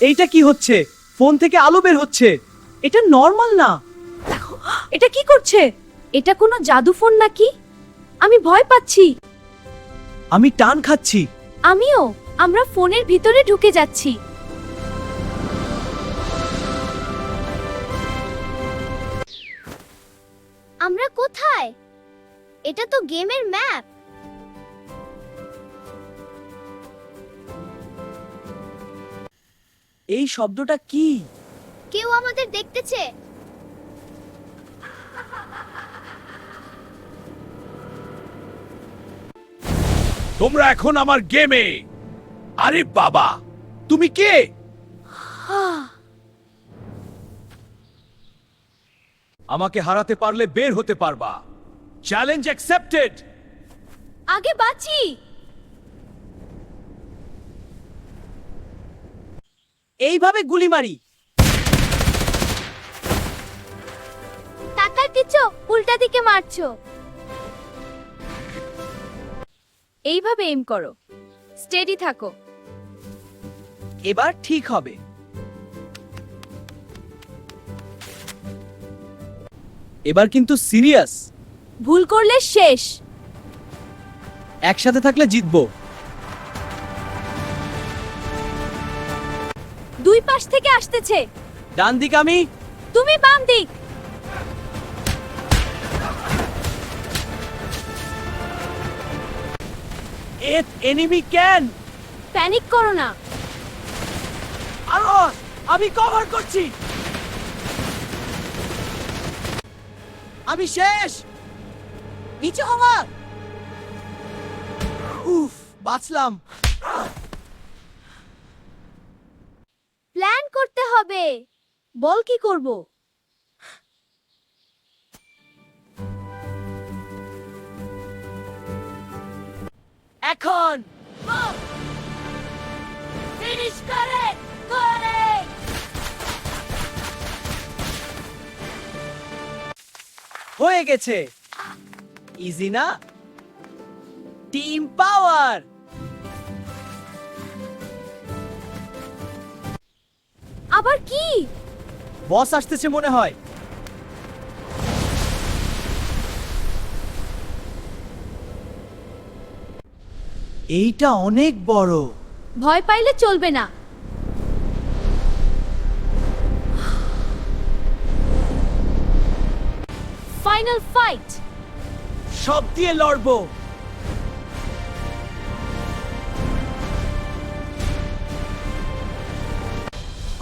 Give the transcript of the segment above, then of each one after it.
এইটা কি হচ্ছে? ফোন থেকে আলো বের হচ্ছে। এটা নরমাল না। দেখো, এটা কি করছে? এটা কোনো জাদু ফোন নাকি? আমি ভয় পাচ্ছি। আমি টান খাচ্ছি। আমিও। আমরা ফোনের ভিতরে ঢুকে যাচ্ছি। আমরা কোথায়? এটা তো গেমের ম্যাপ। এই শব্দটা কি? কেউ আমাদের দেখতেছে। তোমরা এখন আমার গেমে। আরে বাবা, তুমি কে? আমাকে হারাতে পারলে বের হতে পারবা। Challenge accepted. আগে বাঁচি। এইভাবে গুলি মারি। টাকা দিচ্ছ, উল্টা দিকে মারছো। এইভাবে এম করো। স্টেডি থাকো। এবার ঠিক হবে। এবার কিন্তু সিরিয়াস। ভুল করলে শেষ। একসাথে থাকলে জিতবো। দুই পাশ থেকে আসতেছে। ডান দিক আমি। তুমি বাম দিক। এট এনিমি ক্যান। প্যানিক করো না। আলো, আমি কভার করছি। আমি শেষ। নিচে হওয়া। উফ, বাঁচলাম। প্ল্যান করতে হবে। বল কি করব? এখন ফিনিশ করে করে। হয়ে গেছে। ইজি না? টিম পাওয়ার। আবার কি? বস আসতেছে মনে হয়। এইটা অনেক বড়। ভয় পাইলে চলবে না। Final fight. সব দিয়ে লড়বো।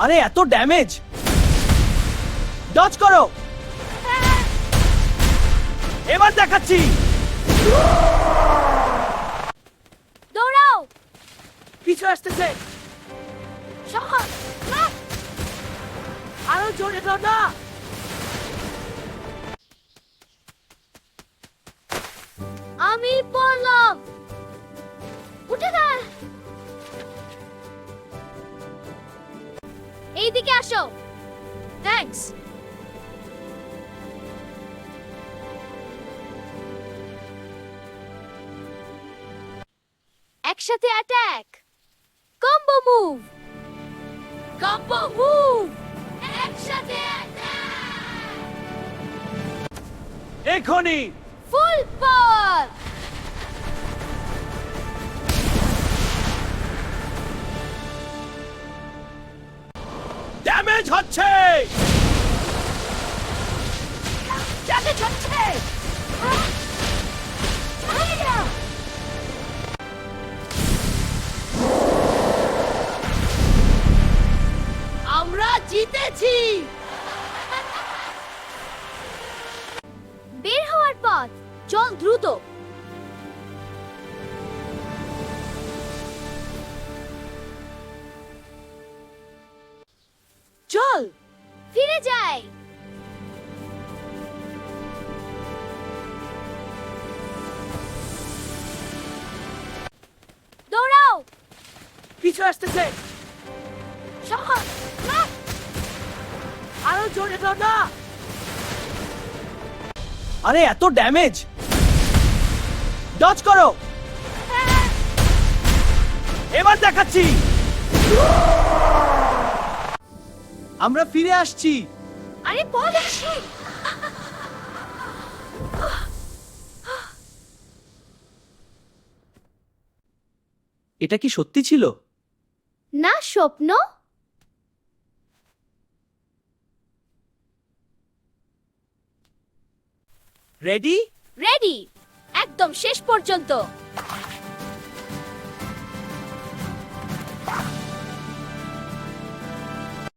আরে এত ড্যামেজ। ডজ করো। এবার দেখাচ্ছি। দৌড়াও। পিছু আসতেছে। সহজ। আরো জোরে দাও না। আমি পড়লাম। উঠে দাঁড়। এইদিকে আসো। থ্যাঙ্কস। একসাথে attack. Combo move. Combo move. একসাথে এখনই। ফুল পাওয়ার। ড্যামেজ হচ্ছে। ড্যামেজ হচ্ছে। আমরা জিতেছি। বের হওয়ার পথ। চল দ্রুত। চল ফিরে যাই। দৌড়াও। পিছু আসতেছে। সহজ। আরো জোরে দাও না। আরে এত ড্যামেজ। ডজ করো। এবার দেখাচ্ছি। আমরা ফিরে আসছি। আরে বল আসি। এটা কি সত্যি ছিল? না স্বপ্ন। রেডি? রেডি, একদম শেষ পর্যন্ত।